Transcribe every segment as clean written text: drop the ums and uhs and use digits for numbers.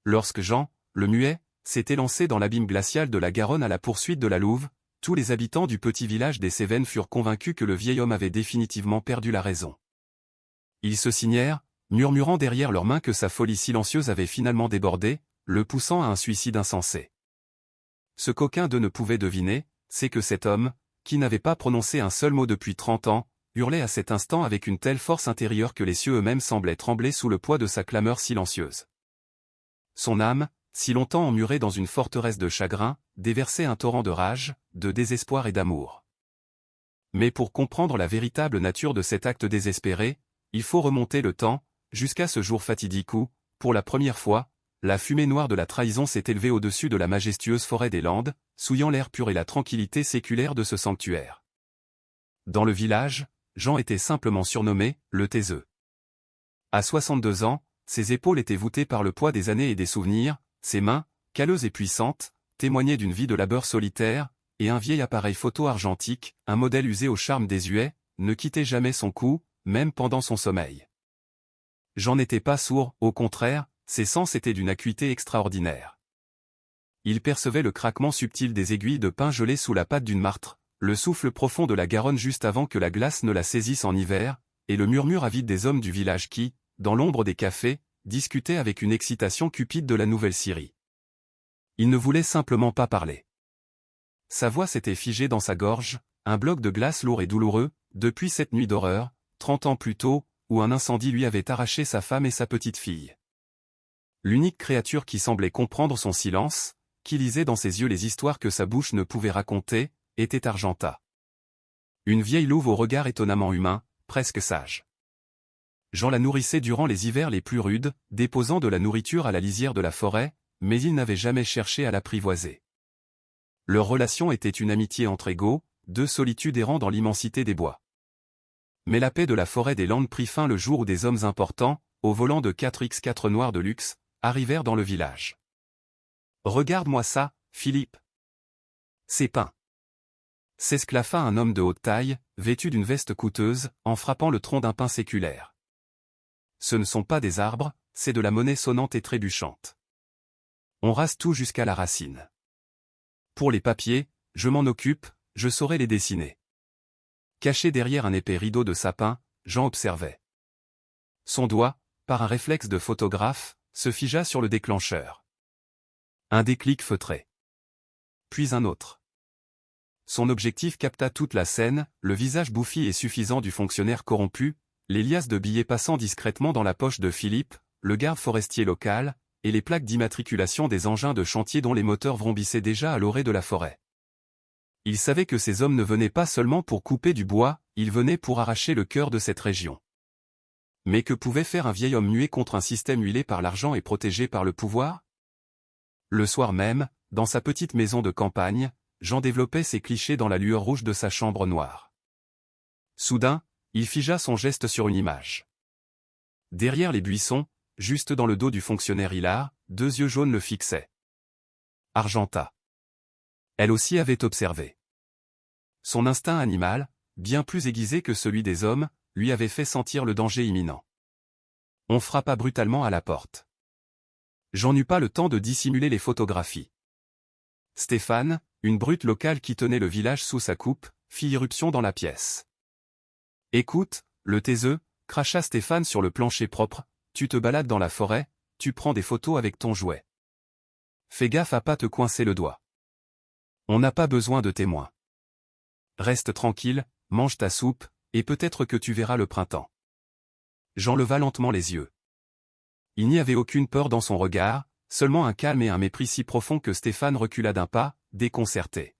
Lorsque Jean, le muet, s'était lancé dans l'abîme glacial de la Garonne à la poursuite de la louve, tous les habitants du petit village des Cévennes furent convaincus que le vieil homme avait définitivement perdu la raison. Ils se signèrent, murmurant derrière leurs mains que sa folie silencieuse avait finalement débordé, le poussant à un suicide insensé. Ce qu'aucun d'eux ne pouvait deviner, c'est que cet homme, qui n'avait pas prononcé un seul mot depuis 30 ans, hurlait à cet instant avec une telle force intérieure que les cieux eux-mêmes semblaient trembler sous le poids de sa clameur silencieuse. Son âme, si longtemps emmurée dans une forteresse de chagrin, déversait un torrent de rage, de désespoir et d'amour. Mais pour comprendre la véritable nature de cet acte désespéré, il faut remonter le temps, jusqu'à ce jour fatidique où, pour la première fois, la fumée noire de la trahison s'est élevée au-dessus de la majestueuse forêt des Landes, souillant l'air pur et la tranquillité séculaire de ce sanctuaire. Dans le village, Jean était simplement surnommé « le taiseux ». À 62 ans, ses épaules étaient voûtées par le poids des années et des souvenirs, ses mains, calleuses et puissantes, témoignaient d'une vie de labeur solitaire, et un vieil appareil photo argentique, un modèle usé au charme désuet, ne quittait jamais son cou, même pendant son sommeil. Jean n'était pas sourd, au contraire, ses sens étaient d'une acuité extraordinaire. Il percevait le craquement subtil des aiguilles de pin gelées sous la patte d'une martre, le souffle profond de la Garonne juste avant que la glace ne la saisisse en hiver, et le murmure avide des hommes du village qui, dans l'ombre des cafés, discutaient avec une excitation cupide de la nouvelle Syrie. Il ne voulait simplement pas parler. Sa voix s'était figée dans sa gorge, un bloc de glace lourd et douloureux, depuis cette nuit d'horreur, 30 ans plus tôt, où un incendie lui avait arraché sa femme et sa petite fille. L'unique créature qui semblait comprendre son silence, qui lisait dans ses yeux les histoires que sa bouche ne pouvait raconter, était Argenta. Une vieille louve au regard étonnamment humain, presque sage. Jean la nourrissait durant les hivers les plus rudes, déposant de la nourriture à la lisière de la forêt, mais il n'avait jamais cherché à l'apprivoiser. Leur relation était une amitié entre égaux, deux solitudes errant dans l'immensité des bois. Mais la paix de la forêt des Landes prit fin le jour où des hommes importants, au volant de 4x4 noirs de luxe, arrivèrent dans le village. « Regarde-moi ça, Philippe. C'est peint. » s'esclaffa un homme de haute taille, vêtu d'une veste coûteuse, en frappant le tronc d'un pin séculaire. Ce ne sont pas des arbres, c'est de la monnaie sonnante et trébuchante. On rase tout jusqu'à la racine. Pour les papiers, je m'en occupe, je saurai les dessiner. Caché derrière un épais rideau de sapin, Jean observait. Son doigt, par un réflexe de photographe, se figea sur le déclencheur. Un déclic feutré. Puis un autre. Son objectif capta toute la scène, le visage bouffi et suffisant du fonctionnaire corrompu, les liasses de billets passant discrètement dans la poche de Philippe, le garde forestier local, et les plaques d'immatriculation des engins de chantier dont les moteurs vrombissaient déjà à l'orée de la forêt. Il savait que ces hommes ne venaient pas seulement pour couper du bois, ils venaient pour arracher le cœur de cette région. Mais que pouvait faire un vieil homme muet contre un système huilé par l'argent et protégé par le pouvoir? Le soir même, dans sa petite maison de campagne, Jean développait ses clichés dans la lueur rouge de sa chambre noire. Soudain, il figea son geste sur une image. Derrière les buissons, juste dans le dos du fonctionnaire hilar, deux yeux jaunes le fixaient. Argenta. Elle aussi avait observé. Son instinct animal, bien plus aiguisé que celui des hommes, lui avait fait sentir le danger imminent. On frappa brutalement à la porte. Jean n'eut pas le temps de dissimuler les photographies. Stéphane, une brute locale qui tenait le village sous sa coupe, fit irruption dans la pièce. « Écoute, le taiseux » cracha Stéphane sur le plancher propre, « tu te balades dans la forêt, tu prends des photos avec ton jouet. Fais gaffe à pas te coincer le doigt. On n'a pas besoin de témoins. Reste tranquille, mange ta soupe, et peut-être que tu verras le printemps. » Jean leva lentement les yeux. Il n'y avait aucune peur dans son regard, seulement un calme et un mépris si profond que Stéphane recula d'un pas, déconcerté.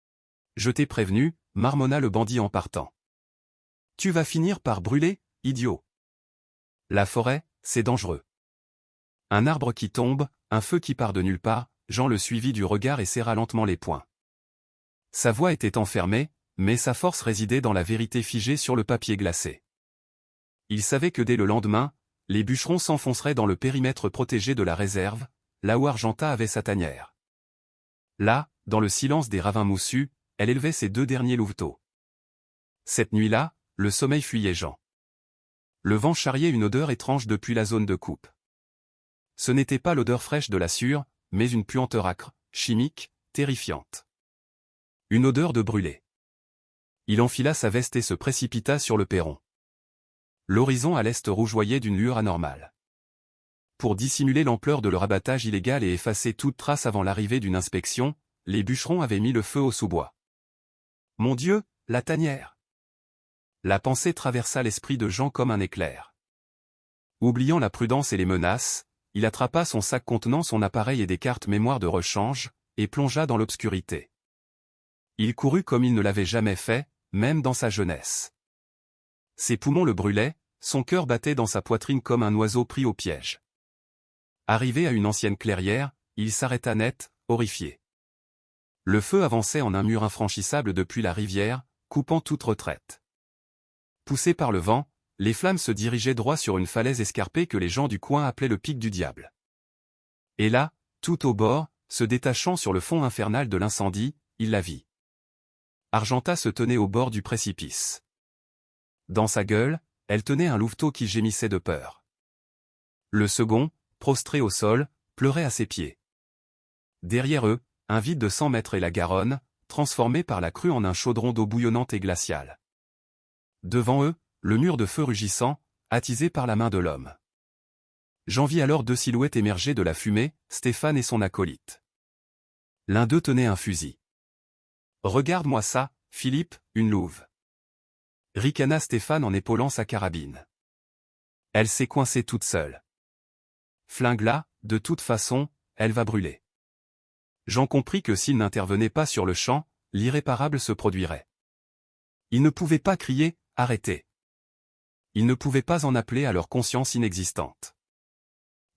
« Je t'ai prévenu, » marmonna le bandit en partant. « Tu vas finir par brûler, idiot. La forêt, c'est dangereux. » Un arbre qui tombe, un feu qui part de nulle part, Jean le suivit du regard et serra lentement les poings. Sa voix était enfermée, mais sa force résidait dans la vérité figée sur le papier glacé. Il savait que dès le lendemain, les bûcherons s'enfonceraient dans le périmètre protégé de la réserve, là où Argenta avait sa tanière. Là, dans le silence des ravins moussus, elle élevait ses deux derniers louveteaux. Cette nuit-là, le sommeil fuyait Jean. Le vent charriait une odeur étrange depuis la zone de coupe. ce n'était pas l'odeur fraîche de la sueur, mais une puanteur âcre, chimique, terrifiante. Une odeur de brûlé. Il enfila sa veste et se précipita sur le perron. L'horizon à l'est rougeoyait d'une lueur anormale. Pour dissimuler l'ampleur de leur abattage illégal et effacer toute trace avant l'arrivée d'une inspection, les bûcherons avaient mis le feu au sous-bois. Mon Dieu, la tanière! La pensée traversa l'esprit de Jean comme un éclair. Oubliant la prudence et les menaces, il attrapa son sac contenant son appareil et des cartes mémoire de rechange, et plongea dans l'obscurité. Il courut comme il ne l'avait jamais fait, même dans sa jeunesse. Ses poumons le brûlaient, son cœur battait dans sa poitrine comme un oiseau pris au piège. Arrivé à une ancienne clairière, il s'arrêta net, horrifié. Le feu avançait en un mur infranchissable depuis la rivière, coupant toute retraite. Poussés par le vent, les flammes se dirigeaient droit sur une falaise escarpée que les gens du coin appelaient le pic du diable. Et là, tout au bord, se détachant sur le fond infernal de l'incendie, il la vit. Argenta se tenait au bord du précipice. Dans sa gueule, elle tenait un louveteau qui gémissait de peur. Le second, prostré au sol, pleurait à ses pieds. Derrière eux, un vide de 100 mètres et la Garonne, transformée par la crue en un chaudron d'eau bouillonnante et glaciale. Devant eux, le mur de feu rugissant, attisé par la main de l'homme. J'en vis alors deux silhouettes émerger de la fumée, Stéphane et son acolyte. L'un d'eux tenait un fusil. « Regarde-moi ça, Philippe, une louve. » Ricana Stéphane en épaulant sa carabine. Elle s'est coincée toute seule. Flingue-la, de toute façon, elle va brûler. Jean comprit que s'il n'intervenait pas sur le champ, l'irréparable se produirait. Il ne pouvait pas crier « Arrêtez !» Il ne pouvait pas en appeler à leur conscience inexistante.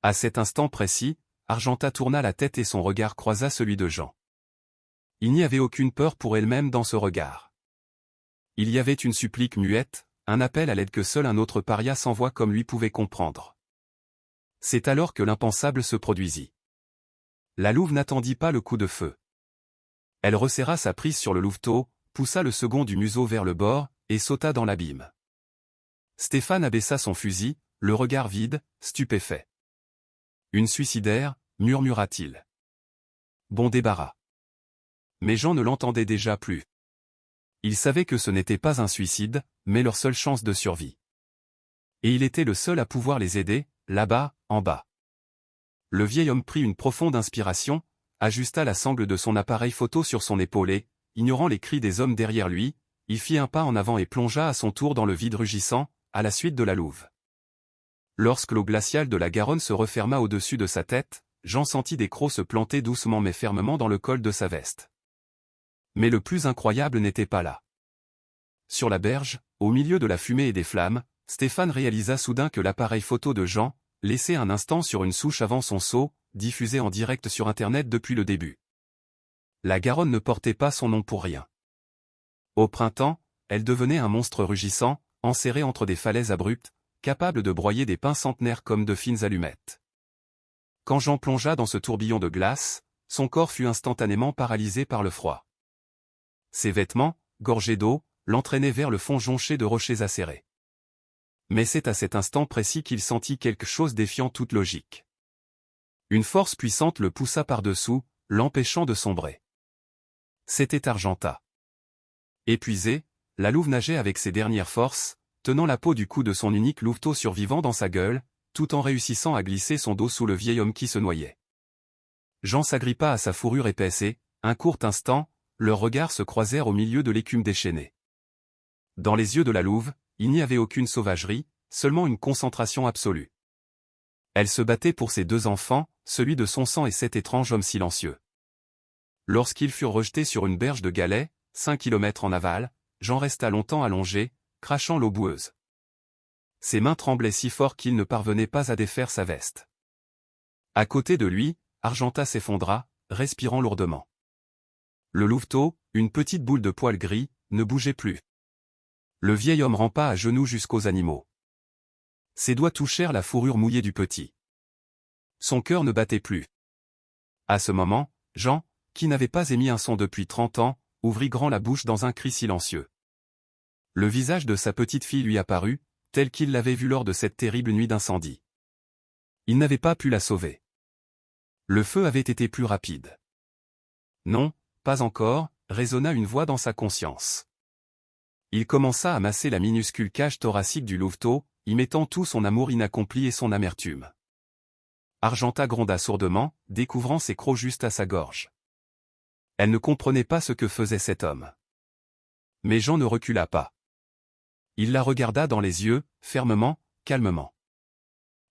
À cet instant précis, Argenta tourna la tête et son regard croisa celui de Jean. Il n'y avait aucune peur pour elle-même dans ce regard. Il y avait une supplique muette, un appel à l'aide que seul un autre paria sans voix comme lui pouvait comprendre. C'est alors que l'impensable se produisit. La louve n'attendit pas le coup de feu. Elle resserra sa prise sur le louveteau, poussa le second du museau vers le bord, et sauta dans l'abîme. Stéphane abaissa son fusil, le regard vide, stupéfait. « Une suicidaire » murmura-t-il. « Bon débarras. » Mais Jean ne l'entendait déjà plus. Il savait que ce n'était pas un suicide, mais leur seule chance de survie. Et il était le seul à pouvoir les aider, là-bas, en bas. Le vieil homme prit une profonde inspiration, ajusta la sangle de son appareil photo sur son épaule et, ignorant les cris des hommes derrière lui, il fit un pas en avant et plongea à son tour dans le vide rugissant, à la suite de la louve. Lorsque l'eau glaciale de la Garonne se referma au-dessus de sa tête, Jean sentit des crocs se planter doucement mais fermement dans le col de sa veste. Mais le plus incroyable n'était pas là. Sur la berge, au milieu de la fumée et des flammes, Stéphane réalisa soudain que l'appareil photo de Jean, laissé un instant sur une souche avant son saut, diffusait en direct sur Internet depuis le début. La Garonne ne portait pas son nom pour rien. Au printemps, elle devenait un monstre rugissant, enserré entre des falaises abruptes, capable de broyer des pins centenaires comme de fines allumettes. Quand Jean plongea dans ce tourbillon de glace, son corps fut instantanément paralysé par le froid. Ses vêtements, gorgés d'eau, l'entraînaient vers le fond jonché de rochers acérés. Mais c'est à cet instant précis qu'il sentit quelque chose défiant toute logique. Une force puissante le poussa par-dessous, l'empêchant de sombrer. C'était Argenta. Épuisée, la louve nageait avec ses dernières forces, tenant la peau du cou de son unique louveteau survivant dans sa gueule, tout en réussissant à glisser son dos sous le vieil homme qui se noyait. Jean s'agrippa à sa fourrure épaisse et, un court instant, leurs regards se croisèrent au milieu de l'écume déchaînée. Dans les yeux de la louve, il n'y avait aucune sauvagerie, seulement une concentration absolue. Elle se battait pour ses deux enfants, celui de son sang et cet étrange homme silencieux. Lorsqu'ils furent rejetés sur une berge de galets, 5 kilomètres en aval, Jean resta longtemps allongé, crachant l'eau boueuse. Ses mains tremblaient si fort qu'il ne parvenait pas à défaire sa veste. À côté de lui, Argenta s'effondra, respirant lourdement. Le louveteau, une petite boule de poil gris, ne bougeait plus. Le vieil homme rampa à genoux jusqu'aux animaux. Ses doigts touchèrent la fourrure mouillée du petit. Son cœur ne battait plus. À ce moment, Jean, qui n'avait pas émis un son depuis 30 ans, ouvrit grand la bouche dans un cri silencieux. Le visage de sa petite fille lui apparut, tel qu'il l'avait vu lors de cette terrible nuit d'incendie. Il n'avait pas pu la sauver. Le feu avait été plus rapide. Non, pas encore, résonna une voix dans sa conscience. Il commença à masser la minuscule cage thoracique du louveteau, y mettant tout son amour inaccompli et son amertume. Argenta gronda sourdement, découvrant ses crocs juste à sa gorge. Elle ne comprenait pas ce que faisait cet homme. Mais Jean ne recula pas. Il la regarda dans les yeux, fermement, calmement.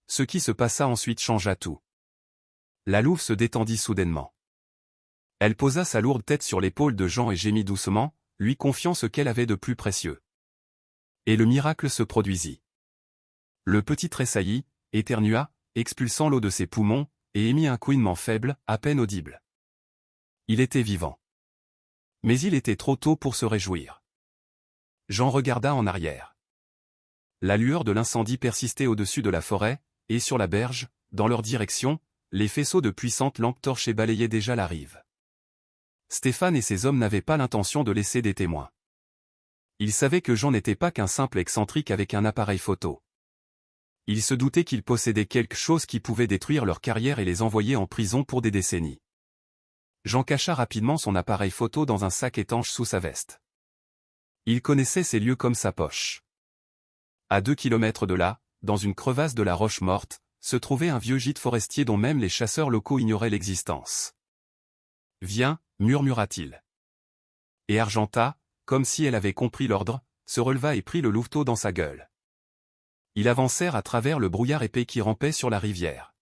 Ce qui se passa ensuite changea tout. La louve se détendit soudainement. Elle posa sa lourde tête sur l'épaule de Jean et gémit doucement, lui confiant ce qu'elle avait de plus précieux. Et le miracle se produisit. Le petit tressaillit, éternua, expulsant l'eau de ses poumons, et émit un couinement faible, à peine audible. Il était vivant. Mais il était trop tôt pour se réjouir. Jean regarda en arrière. La lueur de l'incendie persistait au-dessus de la forêt, et sur la berge, dans leur direction, les faisceaux de puissantes lampes torchées balayaient déjà la rive. Stéphane et ses hommes n'avaient pas l'intention de laisser des témoins. Ils savaient que Jean n'était pas qu'un simple excentrique avec un appareil photo. Ils se doutaient qu'il possédait quelque chose qui pouvait détruire leur carrière et les envoyer en prison pour des décennies. Jean cacha rapidement son appareil photo dans un sac étanche sous sa veste. Il connaissait ces lieux comme sa poche. À 2 kilomètres de là, dans une crevasse de la roche morte, se trouvait un vieux gîte forestier dont même les chasseurs locaux ignoraient l'existence. « Viens », murmura-t-il. Et Argenta, comme si elle avait compris l'ordre, se releva et prit le louveteau dans sa gueule. Ils avancèrent à travers le brouillard épais qui rampait sur la rivière.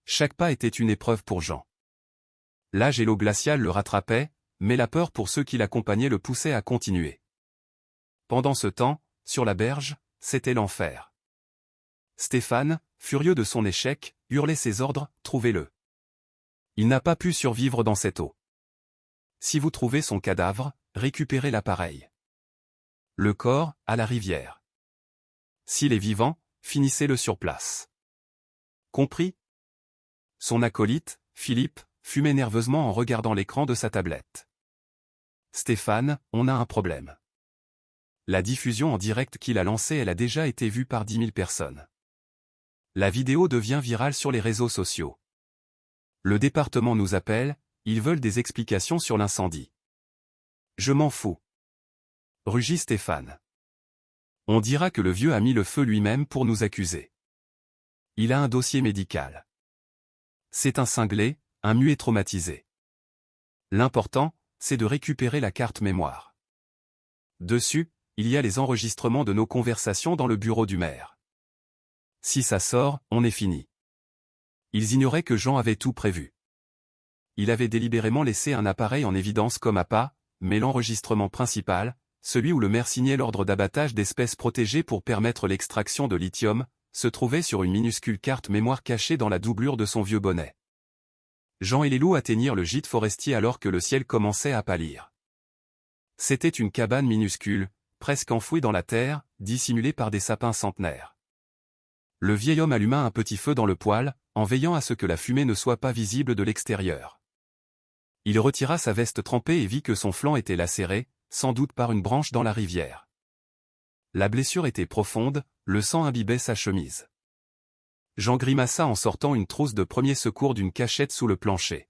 Chaque pas était une épreuve pour Jean. L'âge et l'eau glaciale le rattrapaient, mais la peur pour ceux qui l'accompagnaient le poussait à continuer. Pendant ce temps, sur la berge, c'était l'enfer. Stéphane, furieux de son échec, hurlait ses ordres, « Trouvez-le. Il n'a pas pu survivre dans cette eau. Si vous trouvez son cadavre, récupérez l'appareil. Le corps, à la rivière. S'il est vivant, finissez-le sur place. » Compris ? Son acolyte, Philippe, fumait nerveusement en regardant l'écran de sa tablette. « Stéphane, on a un problème. » La diffusion en direct qu'il a lancée elle a déjà été vue par 10 000 personnes. La vidéo devient virale sur les réseaux sociaux. Le département nous appelle, ils veulent des explications sur l'incendie. Je m'en fous. Rugit Stéphane. On dira que le vieux a mis le feu lui-même pour nous accuser. Il a un dossier médical. C'est un cinglé, un muet traumatisé. L'important, c'est de récupérer la carte mémoire. Dessus, il y a les enregistrements de nos conversations dans le bureau du maire. Si ça sort, on est fini. Ils ignoraient que Jean avait tout prévu. Il avait délibérément laissé un appareil en évidence comme appât, mais l'enregistrement principal, celui où le maire signait l'ordre d'abattage d'espèces protégées pour permettre l'extraction de lithium, se trouvait sur une minuscule carte mémoire cachée dans la doublure de son vieux bonnet. Jean et les loups atteignirent le gîte forestier alors que le ciel commençait à pâlir. C'était une cabane minuscule, presque enfouie dans la terre, dissimulée par des sapins centenaires. Le vieil homme alluma un petit feu dans le poêle, en veillant à ce que la fumée ne soit pas visible de l'extérieur. Il retira sa veste trempée et vit que son flanc était lacéré, sans doute par une branche dans la rivière. La blessure était profonde, le sang imbibait sa chemise. Jean grimaça en sortant une trousse de premiers secours d'une cachette sous le plancher.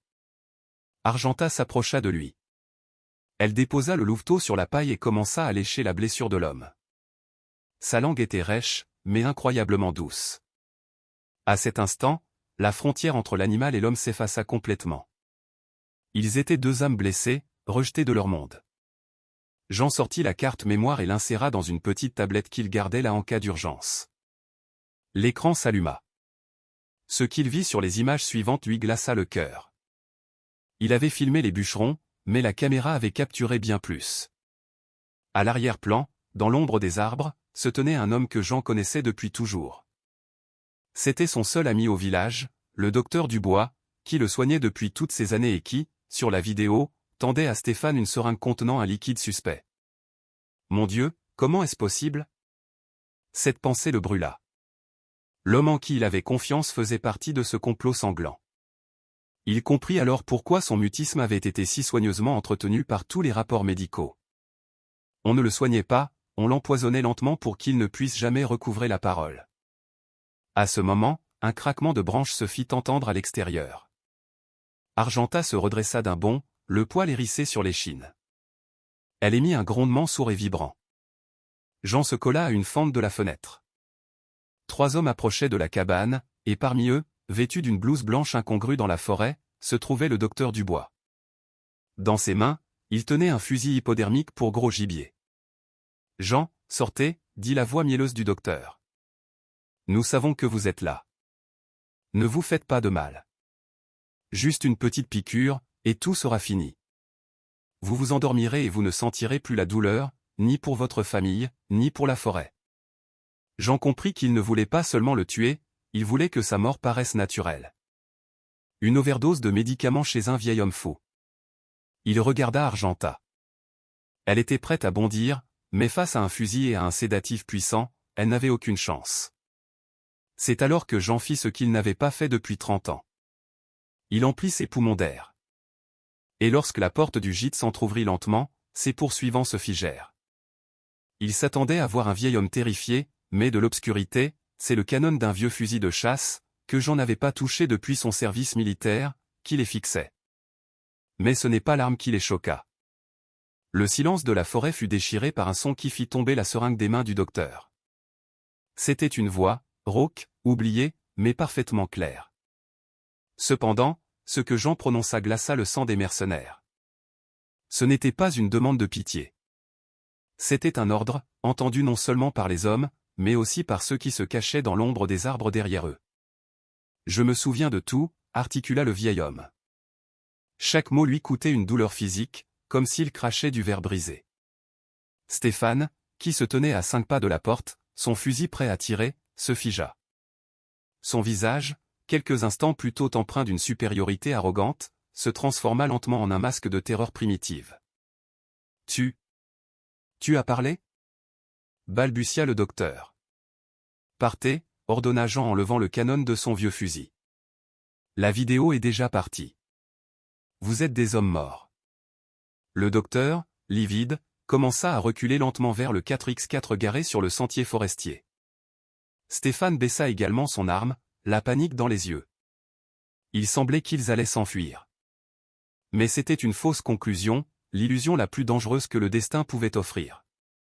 Argenta s'approcha de lui. Elle déposa le louveteau sur la paille et commença à lécher la blessure de l'homme. Sa langue était rêche, mais incroyablement douce. À cet instant, la frontière entre l'animal et l'homme s'effaça complètement. Ils étaient 2 âmes blessées, rejetées de leur monde. Jean sortit la carte mémoire et l'inséra dans une petite tablette qu'il gardait là en cas d'urgence. L'écran s'alluma. Ce qu'il vit sur les images suivantes lui glaça le cœur. Il avait filmé les bûcherons, mais la caméra avait capturé bien plus. À l'arrière-plan, dans l'ombre des arbres, se tenait un homme que Jean connaissait depuis toujours. C'était son seul ami au village, le docteur Dubois, qui le soignait depuis toutes ces années et qui, sur la vidéo, tendait à Stéphane une seringue contenant un liquide suspect. Mon Dieu, comment est-ce possible ? Cette pensée le brûla. L'homme en qui il avait confiance faisait partie de ce complot sanglant. Il comprit alors pourquoi son mutisme avait été si soigneusement entretenu par tous les rapports médicaux. On ne le soignait pas, on l'empoisonnait lentement pour qu'il ne puisse jamais recouvrer la parole. À ce moment, un craquement de branches se fit entendre à l'extérieur. Argenta se redressa d'un bond, le poil hérissé sur l'échine. Elle émit un grondement sourd et vibrant. Jean se colla à une fente de la fenêtre. 3 hommes approchaient de la cabane, et parmi eux, vêtu d'une blouse blanche incongrue dans la forêt, se trouvait le docteur Dubois. Dans ses mains, il tenait un fusil hypodermique pour gros gibier. « Jean, sortez » dit la voix mielleuse du docteur. « Nous savons que vous êtes là. Ne vous faites pas de mal. Juste une petite piqûre, et tout sera fini. Vous vous endormirez et vous ne sentirez plus la douleur, ni pour votre famille, ni pour la forêt. » Jean comprit qu'il ne voulait pas seulement le tuer, il voulait que sa mort paraisse naturelle. Une overdose de médicaments chez un vieil homme fou. Il regarda Argenta. Elle était prête à bondir, mais face à un fusil et à un sédatif puissant, elle n'avait aucune chance. C'est alors que Jean fit ce qu'il n'avait pas fait depuis 30 ans. Il emplit ses poumons d'air. Et lorsque la porte du gîte s'entr'ouvrit lentement, ses poursuivants se figèrent. Il s'attendait à voir un vieil homme terrifié, mais de l'obscurité, c'est le canon d'un vieux fusil de chasse, que Jean n'avait pas touché depuis son service militaire, qui les fixait. Mais ce n'est pas l'arme qui les choqua. Le silence de la forêt fut déchiré par un son qui fit tomber la seringue des mains du docteur. C'était une voix, rauque, oubliée, mais parfaitement claire. Cependant, ce que Jean prononça glaça le sang des mercenaires. Ce n'était pas une demande de pitié. C'était un ordre, entendu non seulement par les hommes, mais aussi par ceux qui se cachaient dans l'ombre des arbres derrière eux. « Je me souviens de tout » articula le vieil homme. Chaque mot lui coûtait une douleur physique, comme s'il crachait du verre brisé. Stéphane, qui se tenait à 5 pas de la porte, son fusil prêt à tirer, se figea. Son visage, quelques instants plus tôt empreint d'une supériorité arrogante, se transforma lentement en un masque de terreur primitive. « Tu as parlé » balbutia le docteur. « Partez » ordonna Jean en levant le canon de son vieux fusil. « La vidéo est déjà partie. Vous êtes des hommes morts. » Le docteur, livide, commença à reculer lentement vers le 4x4 garé sur le sentier forestier. Stéphane baissa également son arme, la panique dans les yeux. Il semblait qu'ils allaient s'enfuir. Mais c'était une fausse conclusion, l'illusion la plus dangereuse que le destin pouvait offrir.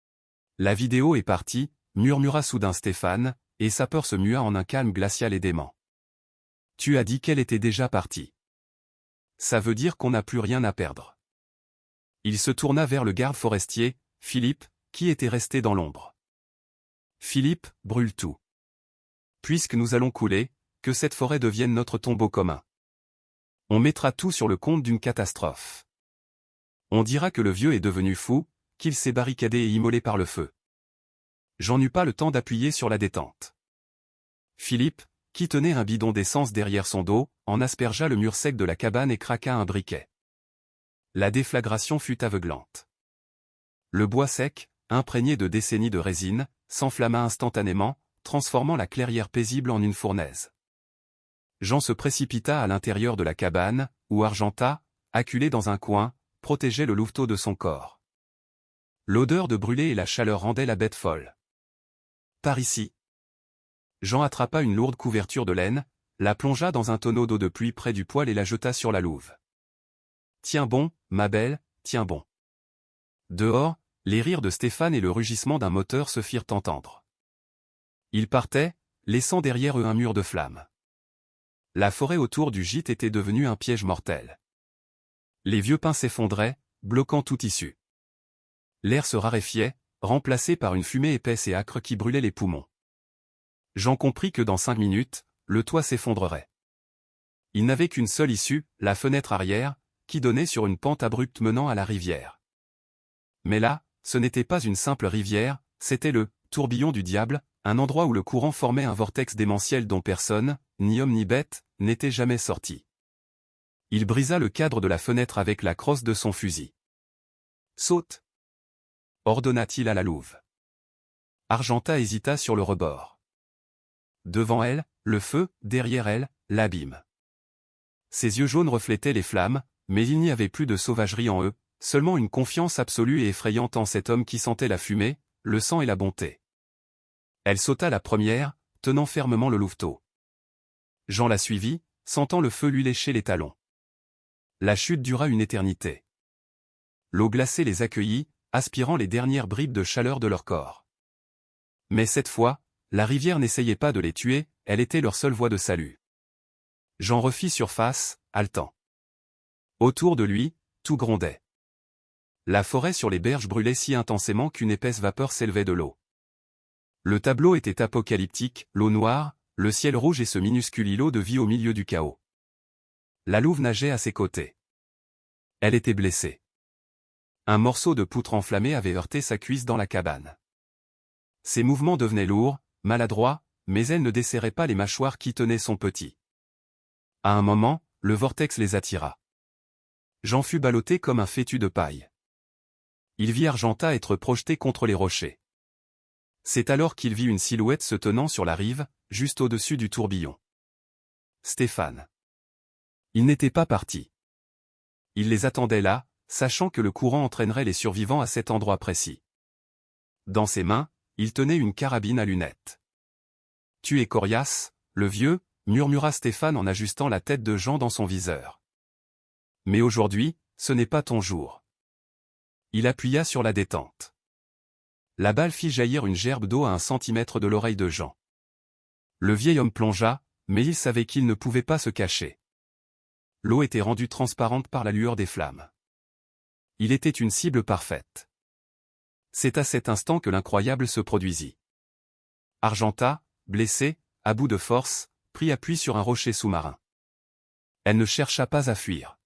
« La vidéo est partie » murmura soudain Stéphane, et sa peur se mua en un calme glacial et dément. « Tu as dit qu'elle était déjà partie. Ça veut dire qu'on n'a plus rien à perdre. » Il se tourna vers le garde forestier, Philippe, qui était resté dans l'ombre. « Philippe, brûle tout. Puisque nous allons couler, que cette forêt devienne notre tombeau commun. On mettra tout sur le compte d'une catastrophe. On dira que le vieux est devenu fou, qu'il s'est barricadé et immolé par le feu. » J'en eus pas le temps d'appuyer sur la détente. Philippe, qui tenait un bidon d'essence derrière son dos, en aspergea le mur sec de la cabane et craqua un briquet. La déflagration fut aveuglante. Le bois sec, imprégné de décennies de résine, s'enflamma instantanément, transformant la clairière paisible en une fournaise. Jean se précipita à l'intérieur de la cabane, où Argenta, acculée dans un coin, protégeait le louveteau de son corps. L'odeur de brûlé et la chaleur rendaient la bête folle. « Par ici !» Jean attrapa une lourde couverture de laine, la plongea dans un tonneau d'eau de pluie près du poêle et la jeta sur la louve. « Tiens bon, ma belle, tiens bon. » Dehors, les rires de Stéphane et le rugissement d'un moteur se firent entendre. Ils partaient, laissant derrière eux un mur de flammes. La forêt autour du gîte était devenue un piège mortel. Les vieux pins s'effondraient, bloquant toute issue. L'air se raréfiait, remplacé par une fumée épaisse et âcre qui brûlait les poumons. Jean comprit que dans 5 minutes, le toit s'effondrerait. Il n'avait qu'une seule issue, la fenêtre arrière, qui donnait sur une pente abrupte menant à la rivière. Mais là, ce n'était pas une simple rivière, c'était le « tourbillon du diable », un endroit où le courant formait un vortex démentiel dont personne, ni homme ni bête, n'était jamais sorti. Il brisa le cadre de la fenêtre avec la crosse de son fusil. « Saute !» ordonna-t-il à la louve. Argenta hésita sur le rebord. Devant elle, le feu, derrière elle, l'abîme. Ses yeux jaunes reflétaient les flammes, mais il n'y avait plus de sauvagerie en eux, seulement une confiance absolue et effrayante en cet homme qui sentait la fumée, le sang et la bonté. Elle sauta la première, tenant fermement le louveteau. Jean la suivit, sentant le feu lui lécher les talons. La chute dura une éternité. L'eau glacée les accueillit, aspirant les dernières bribes de chaleur de leur corps. Mais cette fois, la rivière n'essayait pas de les tuer, elle était leur seule voie de salut. Jean refit surface, haletant. Autour de lui, tout grondait. La forêt sur les berges brûlait si intensément qu'une épaisse vapeur s'élevait de l'eau. Le tableau était apocalyptique, l'eau noire, le ciel rouge et ce minuscule îlot de vie au milieu du chaos. La louve nageait à ses côtés. Elle était blessée. Un morceau de poutre enflammé avait heurté sa cuisse dans la cabane. Ses mouvements devenaient lourds, maladroits, mais elle ne desserrait pas les mâchoires qui tenaient son petit. À un moment, le vortex les attira. Jean fut ballotté comme un fétu de paille. Il vit Argenta être projeté contre les rochers. C'est alors qu'il vit une silhouette se tenant sur la rive, juste au-dessus du tourbillon. Stéphane. Il n'était pas parti. Il les attendait là, sachant que le courant entraînerait les survivants à cet endroit précis. Dans ses mains, il tenait une carabine à lunettes. « Tu es coriace, le vieux » murmura Stéphane en ajustant la tête de Jean dans son viseur. « Mais aujourd'hui, ce n'est pas ton jour. » Il appuya sur la détente. La balle fit jaillir une gerbe d'eau à 1 centimètre de l'oreille de Jean. Le vieil homme plongea, mais il savait qu'il ne pouvait pas se cacher. L'eau était rendue transparente par la lueur des flammes. Il était une cible parfaite. C'est à cet instant que l'incroyable se produisit. Argenta, blessée, à bout de force, prit appui sur un rocher sous-marin. Elle ne chercha pas à fuir.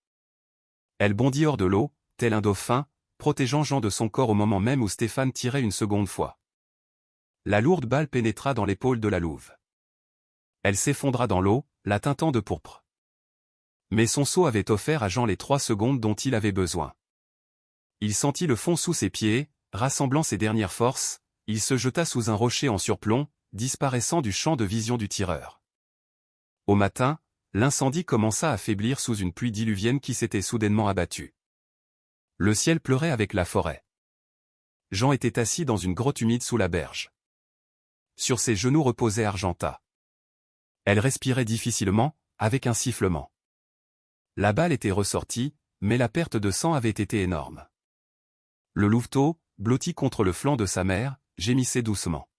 Elle bondit hors de l'eau, tel un dauphin, protégeant Jean de son corps au moment même où Stéphane tirait une seconde fois. La lourde balle pénétra dans l'épaule de la louve. Elle s'effondra dans l'eau, la teintant de pourpre. Mais son seau avait offert à Jean les 3 secondes dont il avait besoin. Il sentit le fond sous ses pieds, rassemblant ses dernières forces, il se jeta sous un rocher en surplomb, disparaissant du champ de vision du tireur. Au matin, l'incendie commença à faiblir sous une pluie diluvienne qui s'était soudainement abattue. Le ciel pleurait avec la forêt. Jean était assis dans une grotte humide sous la berge. Sur ses genoux reposait Argenta. Elle respirait difficilement, avec un sifflement. La balle était ressortie, mais la perte de sang avait été énorme. Le louveteau, blotti contre le flanc de sa mère, gémissait doucement.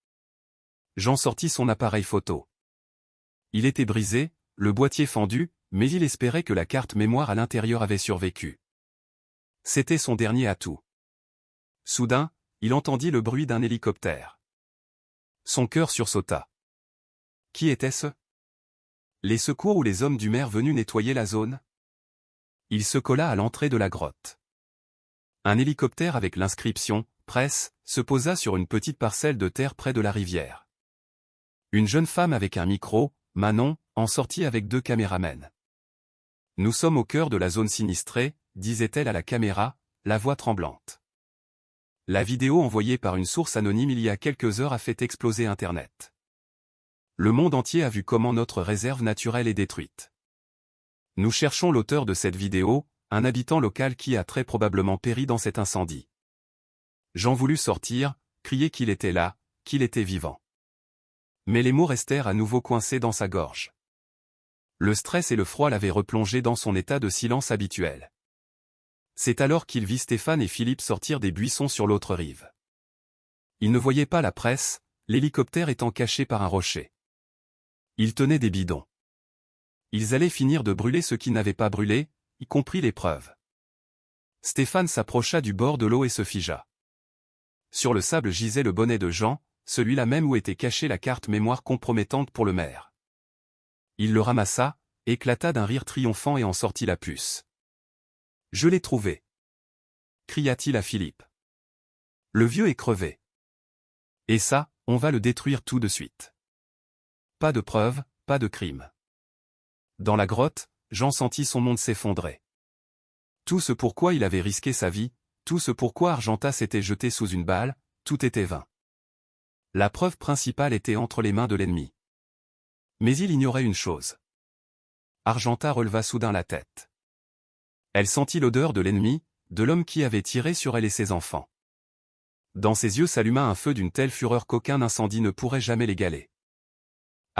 Jean sortit son appareil photo. Il était brisé, le boîtier fendu, mais il espérait que la carte mémoire à l'intérieur avait survécu. C'était son dernier atout. Soudain, il entendit le bruit d'un hélicoptère. Son cœur sursauta. Qui était-ce? Les secours ou les hommes du maire venus nettoyer la zone? Il se colla à l'entrée de la grotte. Un hélicoptère avec l'inscription « Presse » se posa sur une petite parcelle de terre près de la rivière. Une jeune femme avec un micro, Manon, en sortit avec 2 caméramens. « Nous sommes au cœur de la zone sinistrée », disait-elle à la caméra, la voix tremblante. La vidéo envoyée par une source anonyme il y a quelques heures a fait exploser Internet. Le monde entier a vu comment notre réserve naturelle est détruite. Nous cherchons l'auteur de cette vidéo, un habitant local qui a très probablement péri dans cet incendie. Jean voulut sortir, crier qu'il était là, qu'il était vivant. Mais les mots restèrent à nouveau coincés dans sa gorge. Le stress et le froid l'avaient replongé dans son état de silence habituel. C'est alors qu'il vit Stéphane et Philippe sortir des buissons sur l'autre rive. Ils ne voyaient pas la presse, l'hélicoptère étant caché par un rocher. Ils tenaient des bidons. Ils allaient finir de brûler ce qui n'avait pas brûlé, y compris les preuves. Stéphane s'approcha du bord de l'eau et se figea. Sur le sable gisait le bonnet de Jean, celui-là même où était cachée la carte mémoire compromettante pour le maire. Il le ramassa, éclata d'un rire triomphant et en sortit la puce. « Je l'ai trouvé !» cria-t-il à Philippe. « Le vieux est crevé. Et ça, on va le détruire tout de suite. Pas de preuves, pas de crime. » Dans la grotte, Jean sentit son monde s'effondrer. Tout ce pourquoi il avait risqué sa vie, tout ce pourquoi Argenta s'était jeté sous une balle, tout était vain. La preuve principale était entre les mains de l'ennemi. Mais il ignorait une chose. Argenta releva soudain la tête. Elle sentit l'odeur de l'ennemi, de l'homme qui avait tiré sur elle et ses enfants. Dans ses yeux s'alluma un feu d'une telle fureur qu'aucun incendie ne pourrait jamais l'égaler.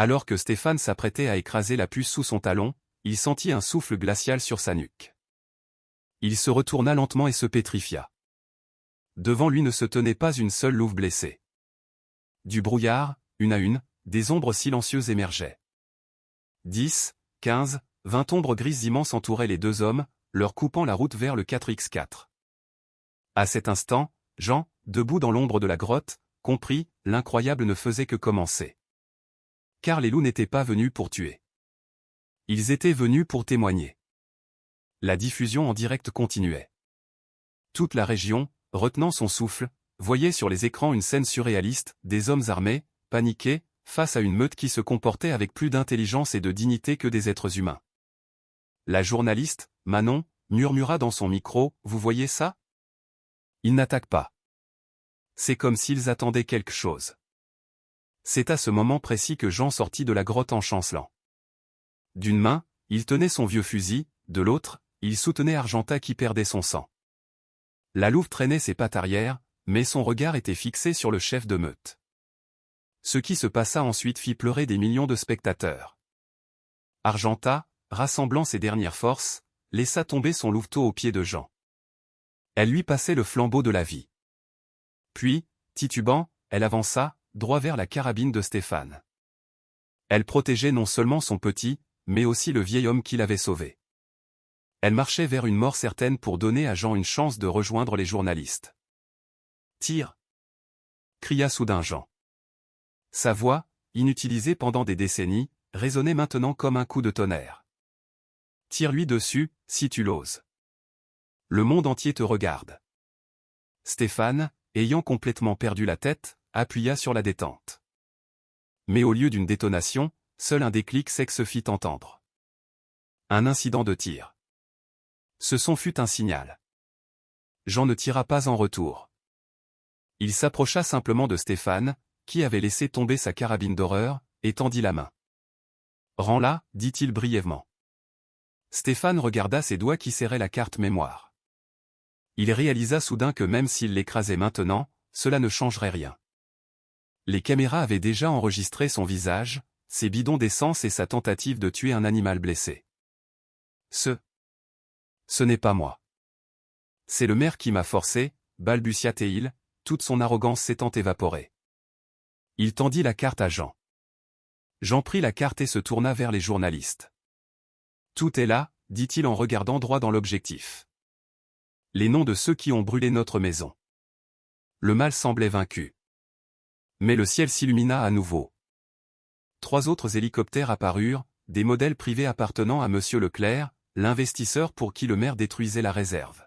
Alors que Stéphane s'apprêtait à écraser la puce sous son talon, il sentit un souffle glacial sur sa nuque. Il se retourna lentement et se pétrifia. Devant lui ne se tenait pas une seule louve blessée. Du brouillard, une à une, des ombres silencieuses émergeaient. 10, 15, 20 ombres grises immenses entouraient les deux hommes, leur coupant la route vers le 4x4. À cet instant, Jean, debout dans l'ombre de la grotte, comprit, l'incroyable ne faisait que commencer. Car les loups n'étaient pas venus pour tuer. Ils étaient venus pour témoigner. La diffusion en direct continuait. Toute la région, retenant son souffle, voyait sur les écrans une scène surréaliste, des hommes armés, paniqués, face à une meute qui se comportait avec plus d'intelligence et de dignité que des êtres humains. La journaliste, Manon, murmura dans son micro, « Vous voyez ça ? Ils n'attaquent pas. C'est comme s'ils attendaient quelque chose. » C'est à ce moment précis que Jean sortit de la grotte en chancelant. D'une main, il tenait son vieux fusil, de l'autre, il soutenait Argenta qui perdait son sang. La louve traînait ses pattes arrière, mais son regard était fixé sur le chef de meute. Ce qui se passa ensuite fit pleurer des millions de spectateurs. Argenta, rassemblant ses dernières forces, laissa tomber son louveteau aux pieds de Jean. Elle lui passait le flambeau de la vie. Puis, titubant, elle avança, droit vers la carabine de Stéphane. Elle protégeait non seulement son petit, mais aussi le vieil homme qui l'avait sauvé. Elle marchait vers une mort certaine pour donner à Jean une chance de rejoindre les journalistes. « Tire !» cria soudain Jean. Sa voix, inutilisée pendant des décennies, résonnait maintenant comme un coup de tonnerre. « Tire-lui dessus, si tu l'oses. Le monde entier te regarde. » Stéphane, ayant complètement perdu la tête, appuya sur la détente. Mais au lieu d'une détonation, seul un déclic sec se fit entendre. Un incident de tir. Ce son fut un signal. Jean ne tira pas en retour. Il s'approcha simplement de Stéphane, qui avait laissé tomber sa carabine d'horreur, et tendit la main. « Rends-la, dit-il brièvement. » Stéphane regarda ses doigts qui serraient la carte mémoire. Il réalisa soudain que même s'il l'écrasait maintenant, cela ne changerait rien. Les caméras avaient déjà enregistré son visage, ses bidons d'essence et sa tentative de tuer un animal blessé. Ce n'est pas moi. C'est le maire qui m'a forcé, balbutia-t-il, toute son arrogance s'étant évaporée. Il tendit la carte à Jean. Jean prit la carte et se tourna vers les journalistes. Tout est là, dit-il en regardant droit dans l'objectif. Les noms de ceux qui ont brûlé notre maison. Le mal semblait vaincu. Mais le ciel s'illumina à nouveau. 3 autres hélicoptères apparurent, des modèles privés appartenant à Monsieur Leclerc, l'investisseur pour qui le maire détruisait la réserve.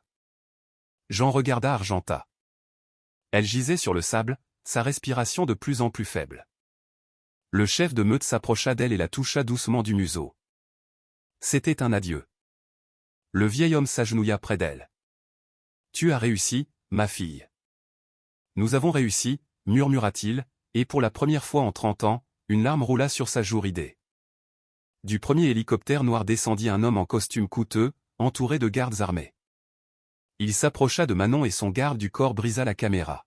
Jean regarda Argenta. Elle gisait sur le sable, sa respiration de plus en plus faible. Le chef de meute s'approcha d'elle et la toucha doucement du museau. C'était un adieu. Le vieil homme s'agenouilla près d'elle. « Tu as réussi, ma fille. »« Nous avons réussi, » murmura-t-il, et pour la première fois en 30 ans, une larme roula sur sa joue ridée. Du premier hélicoptère noir descendit un homme en costume coûteux, entouré de gardes armés. Il s'approcha de Manon et son garde du corps brisa la caméra.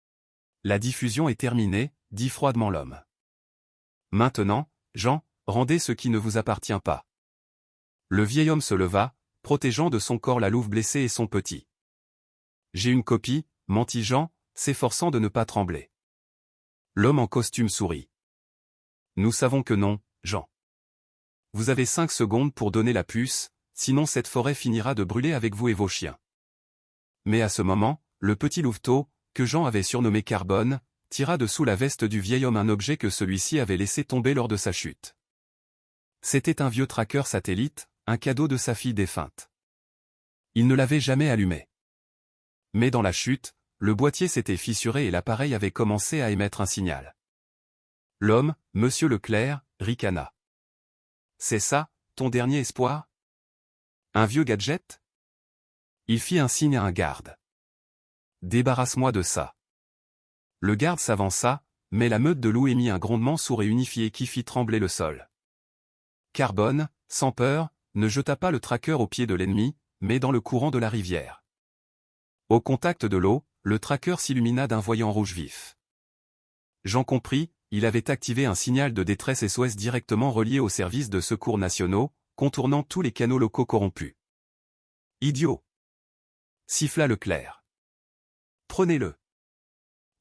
« La diffusion est terminée, » dit froidement l'homme. « Maintenant, Jean, rendez ce qui ne vous appartient pas. » Le vieil homme se leva, protégeant de son corps la louve blessée et son petit. « J'ai une copie, » mentit Jean, s'efforçant de ne pas trembler. L'homme en costume sourit. « Nous savons que non, Jean. Vous avez 5 secondes pour donner la puce, sinon cette forêt finira de brûler avec vous et vos chiens. » Mais à ce moment, le petit louveteau, que Jean avait surnommé Carbone, tira de sous la veste du vieil homme un objet que celui-ci avait laissé tomber lors de sa chute. C'était un vieux tracker satellite, un cadeau de sa fille défunte. Il ne l'avait jamais allumé. Mais dans la chute, le boîtier s'était fissuré et l'appareil avait commencé à émettre un signal. L'homme, Monsieur Leclerc, ricana. « C'est ça, ton dernier espoir ? Un vieux gadget ?» Il fit un signe à un garde. « Débarrasse-moi de ça. » Le garde s'avança, mais la meute de loups émit un grondement sourd et unifié qui fit trembler le sol. Carbone, sans peur, ne jeta pas le tracker aux pieds de l'ennemi, mais dans le courant de la rivière. Au contact de l'eau, le tracker s'illumina d'un voyant rouge vif. Jean comprit, il avait activé un signal de détresse SOS directement relié aux services de secours nationaux, contournant tous les canaux locaux corrompus. Idiot! Siffla Leclerc. Prenez-le.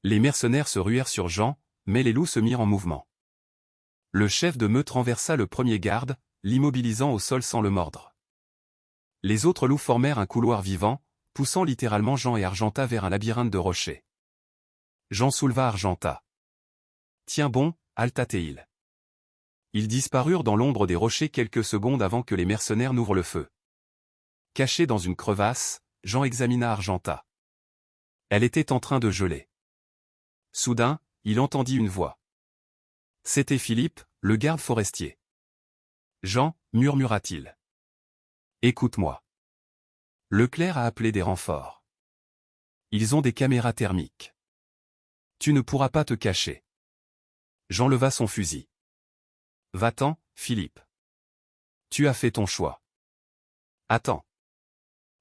Les mercenaires se ruèrent sur Jean, mais les loups se mirent en mouvement. Le chef de meute renversa le premier garde, l'immobilisant au sol sans le mordre. Les autres loups formèrent un couloir vivant, poussant littéralement Jean et Argenta vers un labyrinthe de rochers. Jean souleva Argenta. Tiens bon, Altateil. Ils disparurent dans l'ombre des rochers quelques secondes avant que les mercenaires n'ouvrent le feu. Caché dans une crevasse, Jean examina Argenta. Elle était en train de geler. Soudain, il entendit une voix. C'était Philippe, le garde forestier. Jean, murmura-t-il. Écoute-moi. Leclerc a appelé des renforts. Ils ont des caméras thermiques. Tu ne pourras pas te cacher. Jean leva son fusil. Va-t'en, Philippe. Tu as fait ton choix. Attends.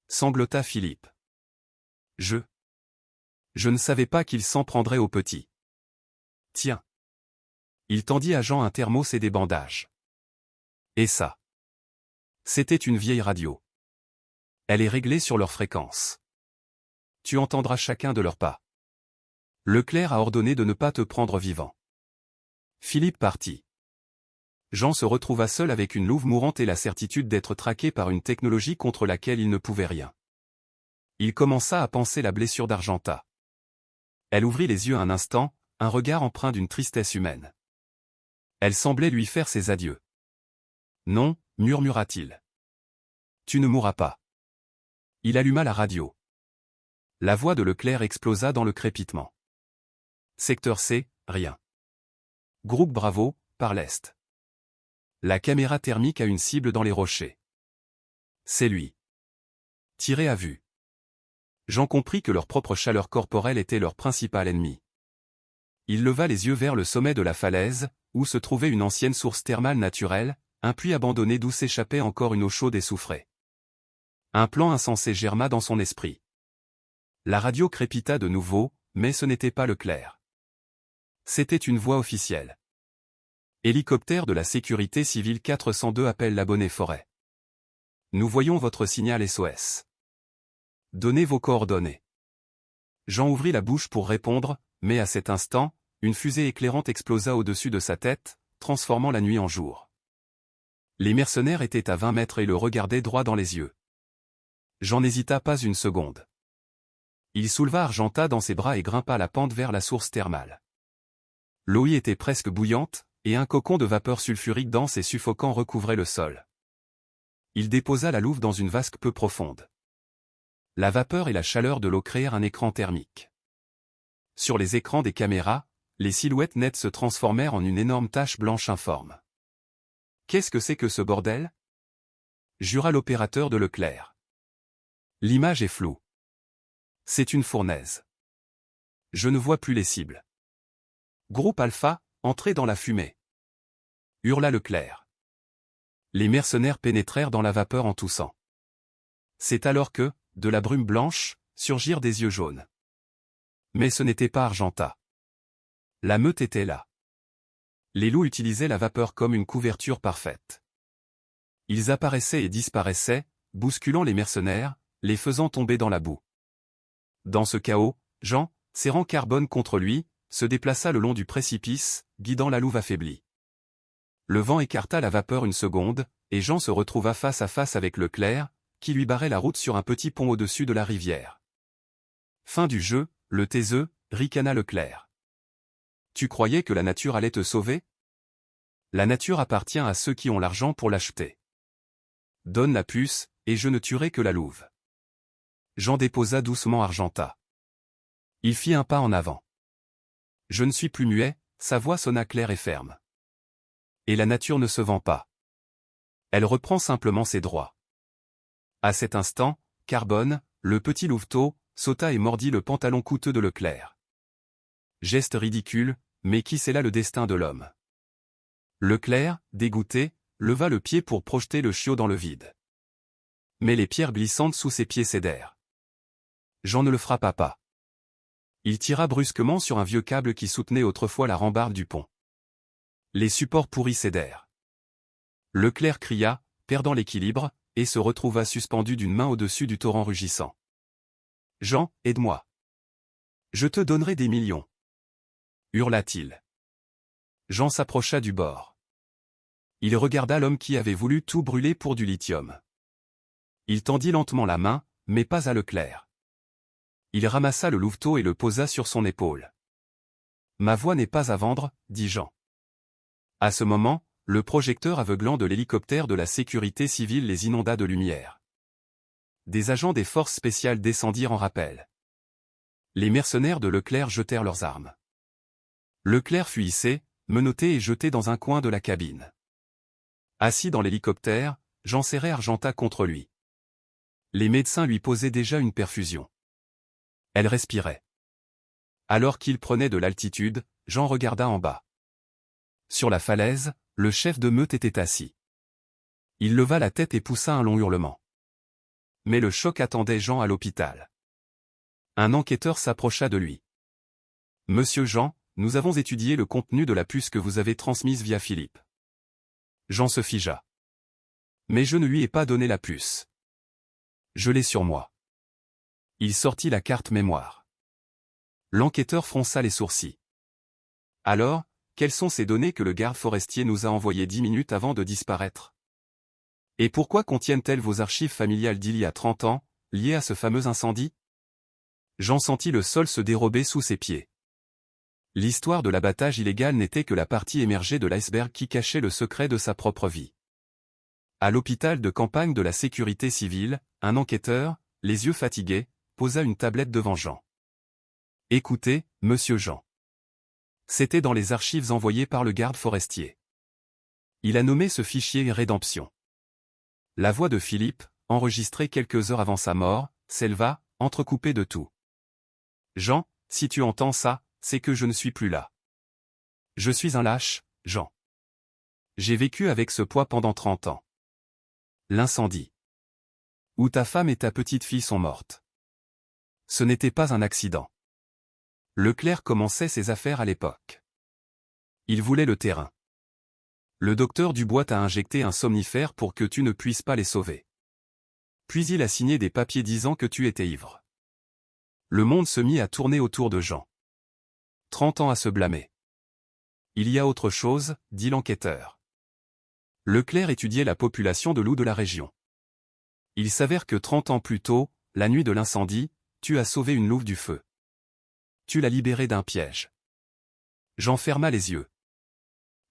Sanglota Philippe. Je ne savais pas qu'il s'en prendrait au petit. Tiens. Il tendit à Jean un thermos et des bandages. Et ça? C'était une vieille radio. Elle est réglée sur leur fréquence. Tu entendras chacun de leurs pas. Leclerc a ordonné de ne pas te prendre vivant. Philippe partit. Jean se retrouva seul avec une louve mourante et la certitude d'être traqué par une technologie contre laquelle il ne pouvait rien. Il commença à penser la blessure d'Argenta. Elle ouvrit les yeux un instant, un regard empreint d'une tristesse humaine. Elle semblait lui faire ses adieux. Non, murmura-t-il. Tu ne mourras pas. Il alluma la radio. La voix de Leclerc explosa dans le crépitement. Secteur C, rien. Groupe Bravo, par l'Est. La caméra thermique a une cible dans les rochers. C'est lui. Tiré à vue. Jean comprit que leur propre chaleur corporelle était leur principal ennemi. Il leva les yeux vers le sommet de la falaise, où se trouvait une ancienne source thermale naturelle, un puits abandonné d'où s'échappait encore une eau chaude et soufrée. Un plan insensé germa dans son esprit. La radio crépita de nouveau, mais ce n'était pas Leclerc. C'était une voix officielle. Hélicoptère de la sécurité civile 402 appelle l'abonné Forêt. Nous voyons votre signal SOS. Donnez vos coordonnées. Jean ouvrit la bouche pour répondre, mais à cet instant, une fusée éclairante explosa au-dessus de sa tête, transformant la nuit en jour. Les mercenaires étaient à 20 mètres et le regardaient droit dans les yeux. Jean n'hésita pas une seconde. Il souleva Argenta dans ses bras et grimpa la pente vers la source thermale. L'eau y était presque bouillante, et un cocon de vapeur sulfurique dense et suffocant recouvrait le sol. Il déposa la louve dans une vasque peu profonde. La vapeur et la chaleur de l'eau créèrent un écran thermique. Sur les écrans des caméras, les silhouettes nettes se transformèrent en une énorme tache blanche informe. « Qu'est-ce que c'est que ce bordel ?» jura l'opérateur de Leclerc. L'image est floue. C'est une fournaise. Je ne vois plus les cibles. Groupe Alpha, entrez dans la fumée. Hurla Leclerc. Les mercenaires pénétrèrent dans la vapeur en toussant. C'est alors que, de la brume blanche, surgirent des yeux jaunes. Mais ce n'était pas Argenta. La meute était là. Les loups utilisaient la vapeur comme une couverture parfaite. Ils apparaissaient et disparaissaient, bousculant les mercenaires, les faisant tomber dans la boue. Dans ce chaos, Jean, serrant Carbone contre lui, se déplaça le long du précipice, guidant la louve affaiblie. Le vent écarta la vapeur une seconde, et Jean se retrouva face à face avec Leclerc, qui lui barrait la route sur un petit pont au-dessus de la rivière. Fin du jeu, le taiseux, ricana Leclerc. Tu croyais que la nature allait te sauver? La nature appartient à ceux qui ont l'argent pour l'acheter. Donne la puce, et je ne tuerai que la louve. Jean déposa doucement Argenta. Il fit un pas en avant. Je ne suis plus muet, sa voix sonna claire et ferme. Et la nature ne se vend pas. Elle reprend simplement ses droits. À cet instant, Carbone, le petit louveteau, sauta et mordit le pantalon coûteux de Leclerc. Geste ridicule, mais qui sait là le destin de l'homme? Leclerc, dégoûté, leva le pied pour projeter le chiot dans le vide. Mais les pierres glissantes sous ses pieds cédèrent. Jean ne le frappa pas. Il tira brusquement sur un vieux câble qui soutenait autrefois la rambarde du pont. Les supports pourris cédèrent. Leclerc cria, perdant l'équilibre, et se retrouva suspendu d'une main au-dessus du torrent rugissant. « Jean, aide-moi. Je te donnerai des millions. » hurla-t-il. Jean s'approcha du bord. Il regarda l'homme qui avait voulu tout brûler pour du lithium. Il tendit lentement la main, mais pas à Leclerc. Il ramassa le louveteau et le posa sur son épaule. « Ma voix n'est pas à vendre, » dit Jean. À ce moment, le projecteur aveuglant de l'hélicoptère de la sécurité civile les inonda de lumière. Des agents des forces spéciales descendirent en rappel. Les mercenaires de Leclerc jetèrent leurs armes. Leclerc fut hissé, menotté et jeté dans un coin de la cabine. Assis dans l'hélicoptère, Jean serrait Argenta contre lui. Les médecins lui posaient déjà une perfusion. Elle respirait. Alors qu'il prenait de l'altitude, Jean regarda en bas. Sur la falaise, le chef de meute était assis. Il leva la tête et poussa un long hurlement. Mais le choc attendait Jean à l'hôpital. Un enquêteur s'approcha de lui. « Monsieur Jean, nous avons étudié le contenu de la puce que vous avez transmise via Philippe. » Jean se figea. « Mais je ne lui ai pas donné la puce. Je l'ai sur moi. » Il sortit la carte mémoire. L'enquêteur fronça les sourcils. « Alors, quelles sont ces données que le garde forestier nous a envoyées 10 minutes avant de disparaître? Et pourquoi contiennent-elles vos archives familiales d'il y a 30 ans, liées à ce fameux incendie ?» Jean sentit le sol se dérober sous ses pieds. L'histoire de l'abattage illégal n'était que la partie émergée de l'iceberg qui cachait le secret de sa propre vie. À l'hôpital de campagne de la sécurité civile, un enquêteur, les yeux fatigués, posa une tablette devant Jean. « Écoutez, monsieur Jean. C'était dans les archives envoyées par le garde forestier. Il a nommé ce fichier Rédemption. » La voix de Philippe, enregistrée quelques heures avant sa mort, s'éleva, entrecoupée de tout. « Jean, si tu entends ça, c'est que je ne suis plus là. Je suis un lâche, Jean. J'ai vécu avec ce poids pendant 30 ans. L'incendie. Où ta femme et ta petite-fille sont mortes. Ce n'était pas un accident. Leclerc commençait ses affaires à l'époque. Il voulait le terrain. Le docteur Dubois t'a injecté un somnifère pour que tu ne puisses pas les sauver. Puis il a signé des papiers disant que tu étais ivre. » Le monde se mit à tourner autour de Jean. 30 ans à se blâmer. « Il y a autre chose, » dit l'enquêteur. Leclerc étudiait la population de loups de la région. Il s'avère que 30 ans plus tôt, la nuit de l'incendie, tu as sauvé une louve du feu. Tu l'as libérée d'un piège. Jean ferma les yeux.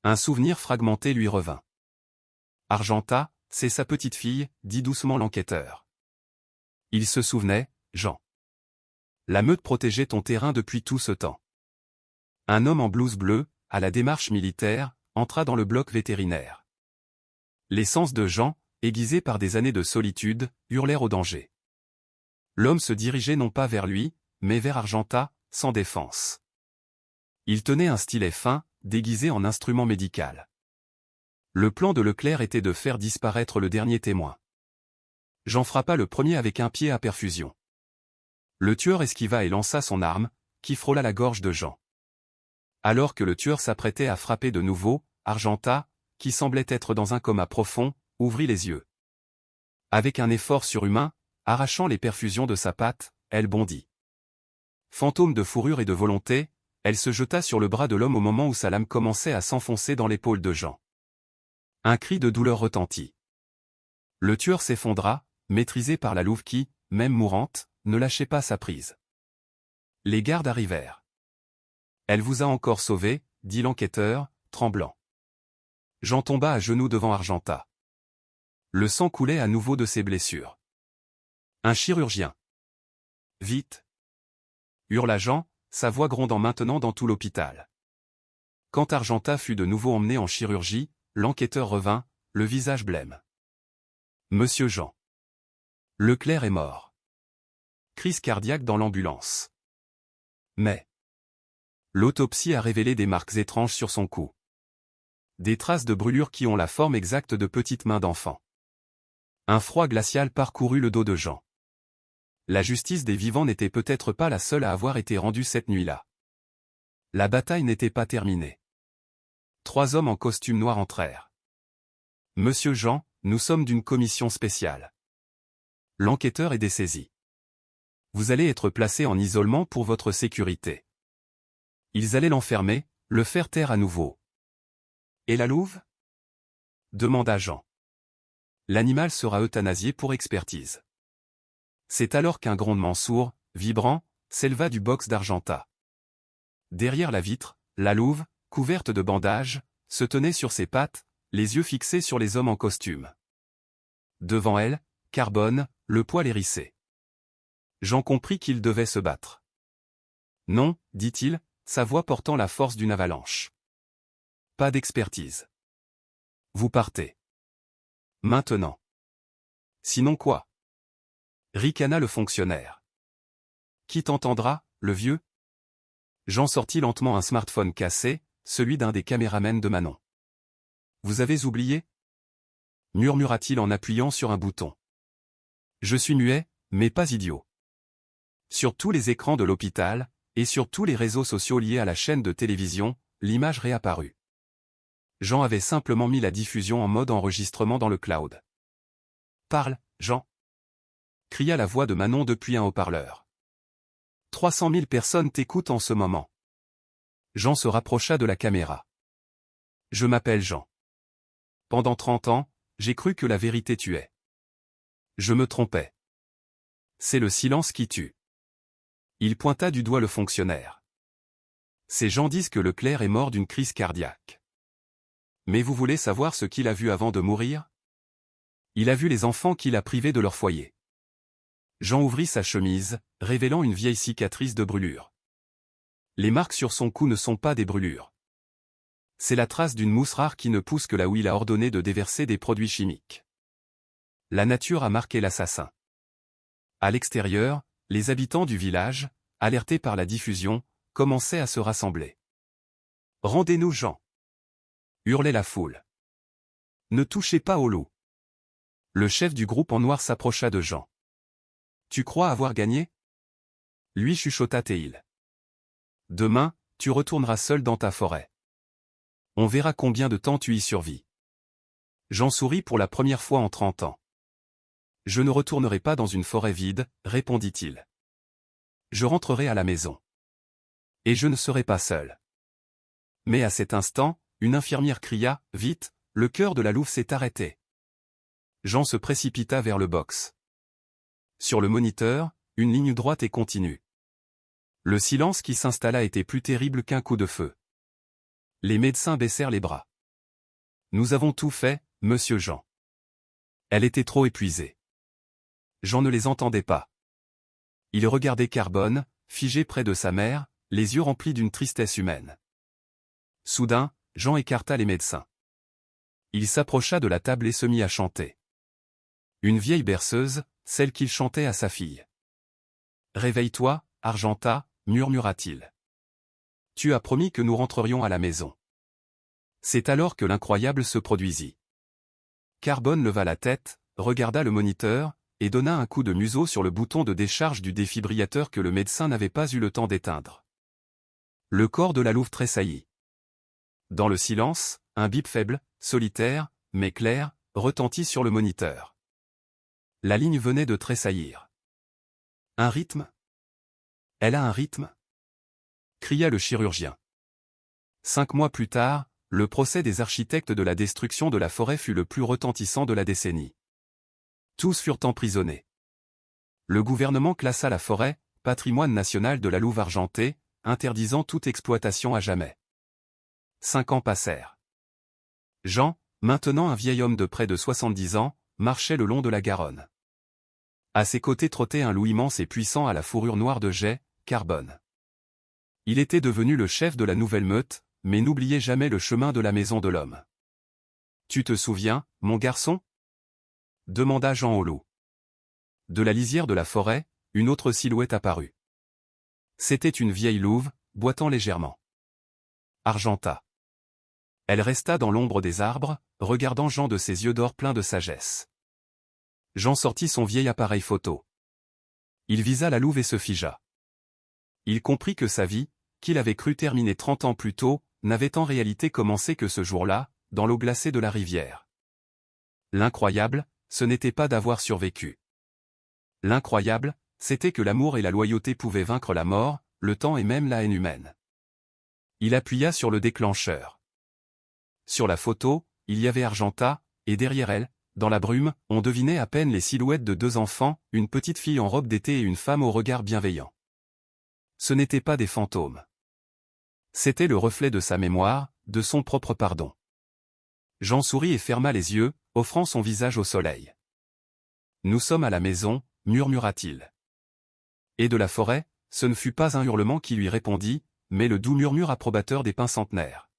Un souvenir fragmenté lui revint. « Argenta, c'est sa petite-fille, » dit doucement l'enquêteur. Il se souvenait, Jean. La meute protégeait ton terrain depuis tout ce temps. Un homme en blouse bleue, à la démarche militaire, entra dans le bloc vétérinaire. Les sens de Jean, aiguisés par des années de solitude, hurlèrent au danger. L'homme se dirigeait non pas vers lui, mais vers Argenta, sans défense. Il tenait un stylet fin, déguisé en instrument médical. Le plan de Leclerc était de faire disparaître le dernier témoin. Jean frappa le premier avec un pied à perfusion. Le tueur esquiva et lança son arme, qui frôla la gorge de Jean. Alors que le tueur s'apprêtait à frapper de nouveau, Argenta, qui semblait être dans un coma profond, ouvrit les yeux. Avec un effort surhumain, arrachant les perfusions de sa patte, elle bondit. Fantôme de fourrure et de volonté, elle se jeta sur le bras de l'homme au moment où sa lame commençait à s'enfoncer dans l'épaule de Jean. Un cri de douleur retentit. Le tueur s'effondra, maîtrisé par la louve qui, même mourante, ne lâchait pas sa prise. Les gardes arrivèrent. « Elle vous a encore sauvé, » dit l'enquêteur, tremblant. Jean tomba à genoux devant Argenta. Le sang coulait à nouveau de ses blessures. « Un chirurgien. Vite !» hurla Jean, sa voix grondant maintenant dans tout l'hôpital. Quand Argenta fut de nouveau emmené en chirurgie, l'enquêteur revint, le visage blême. « Monsieur Jean. Leclerc est mort. Crise cardiaque dans l'ambulance. Mais l'autopsie a révélé des marques étranges sur son cou. Des traces de brûlures qui ont la forme exacte de petites mains d'enfant. » Un froid glacial parcourut le dos de Jean. La justice des vivants n'était peut-être pas la seule à avoir été rendue cette nuit-là. La bataille n'était pas terminée. 3 hommes en costume noir entrèrent. « Monsieur Jean, nous sommes d'une commission spéciale. L'enquêteur est dessaisi. Vous allez être placé en isolement pour votre sécurité. » Ils allaient l'enfermer, le faire taire à nouveau. « Et la louve ?» demanda Jean. « L'animal sera euthanasié pour expertise. » C'est alors qu'un grondement sourd, vibrant, s'éleva du box d'Argentat. Derrière la vitre, la louve, couverte de bandages, se tenait sur ses pattes, les yeux fixés sur les hommes en costume. Devant elle, Carbone, le poil hérissé. Jean comprit qu'il devait se battre. « Non, dit-il, sa voix portant la force d'une avalanche. Pas d'expertise. Vous partez. Maintenant. Sinon quoi ? Ricana le fonctionnaire. Qui t'entendra, le vieux ? Jean sortit lentement un smartphone cassé, celui d'un des caméramens de Manon. Vous avez oublié ? Murmura-t-il en appuyant sur un bouton. Je suis muet, mais pas idiot. Sur tous les écrans de l'hôpital, et sur tous les réseaux sociaux liés à la chaîne de télévision, l'image réapparut. Jean avait simplement mis la diffusion en mode enregistrement dans le cloud. Parle, Jean, cria la voix de Manon depuis un haut-parleur. 300 000 personnes t'écoutent en ce moment. Jean se rapprocha de la caméra. Je m'appelle Jean. Pendant 30 ans, j'ai cru que la vérité tuait. Je me trompais. C'est le silence qui tue. Il pointa du doigt le fonctionnaire. Ces gens disent que Leclerc est mort d'une crise cardiaque. Mais vous voulez savoir ce qu'il a vu avant de mourir ? Il a vu les enfants qu'il a privés de leur foyer. Jean ouvrit sa chemise, révélant une vieille cicatrice de brûlure. Les marques sur son cou ne sont pas des brûlures. C'est la trace d'une mousse rare qui ne pousse que là où il a ordonné de déverser des produits chimiques. La nature a marqué l'assassin. À l'extérieur, les habitants du village, alertés par la diffusion, commençaient à se rassembler. « Rendez-nous Jean !» hurlait la foule. « Ne touchez pas au loup !» Le chef du groupe en noir s'approcha de Jean. « Tu crois avoir gagné ?» Lui chuchota Théil. « Demain, tu retourneras seul dans ta forêt. On verra combien de temps tu y survis. » Jean sourit pour la première fois en 30 ans. « Je ne retournerai pas dans une forêt vide, répondit-il. Je rentrerai à la maison. Et je ne serai pas seul. » Mais à cet instant, une infirmière cria « Vite, le cœur de la louve s'est arrêté. » Jean se précipita vers le box. Sur le moniteur, une ligne droite et continue. Le silence qui s'installa était plus terrible qu'un coup de feu. Les médecins baissèrent les bras. « Nous avons tout fait, monsieur Jean. » Elle était trop épuisée. Jean ne les entendait pas. Il regardait Carbone, figé près de sa mère, les yeux remplis d'une tristesse humaine. Soudain, Jean écarta les médecins. Il s'approcha de la table et se mit à chanter. Une vieille berceuse, celle qu'il chantait à sa fille. « Réveille-toi, Argentat, murmura-t-il. Tu as promis que nous rentrerions à la maison. » C'est alors que l'incroyable se produisit. Carbone leva la tête, regarda le moniteur, et donna un coup de museau sur le bouton de décharge du défibrillateur que le médecin n'avait pas eu le temps d'éteindre. Le corps de la louve tressaillit. Dans le silence, un bip faible, solitaire, mais clair, retentit sur le moniteur. La ligne venait de tressaillir. « Un rythme ? Elle a un rythme ?» cria le chirurgien. 5 mois plus tard, le procès des architectes de la destruction de la forêt fut le plus retentissant de la décennie. Tous furent emprisonnés. Le gouvernement classa la forêt, patrimoine national de la louve argentée, interdisant toute exploitation à jamais. 5 ans passèrent. Jean, maintenant un vieil homme de près de 70 ans, marchait le long de la Garonne. À ses côtés trottait un loup immense et puissant à la fourrure noire de jais, Carbone. Il était devenu le chef de la nouvelle meute, mais n'oubliez jamais le chemin de la maison de l'homme. « Tu te souviens, mon garçon ?» demanda Jean au loup. De la lisière de la forêt, une autre silhouette apparut. C'était une vieille louve, boitant légèrement. Argentat. Elle resta dans l'ombre des arbres, regardant Jean de ses yeux d'or pleins de sagesse. Jean sortit son vieil appareil photo. Il visa la louve et se figea. Il comprit que sa vie, qu'il avait cru terminer 30 ans plus tôt, n'avait en réalité commencé que ce jour-là, dans l'eau glacée de la rivière. L'incroyable, ce n'était pas d'avoir survécu. L'incroyable, c'était que l'amour et la loyauté pouvaient vaincre la mort, le temps et même la haine humaine. Il appuya sur le déclencheur. Sur la photo, il y avait Argenta, et derrière elle, dans la brume, on devinait à peine les silhouettes de deux enfants, une petite fille en robe d'été et une femme au regard bienveillant. Ce n'étaient pas des fantômes. C'était le reflet de sa mémoire, de son propre pardon. Jean sourit et ferma les yeux, offrant son visage au soleil. « Nous sommes à la maison », murmura-t-il. Et de la forêt, ce ne fut pas un hurlement qui lui répondit, mais le doux murmure approbateur des pins centenaires.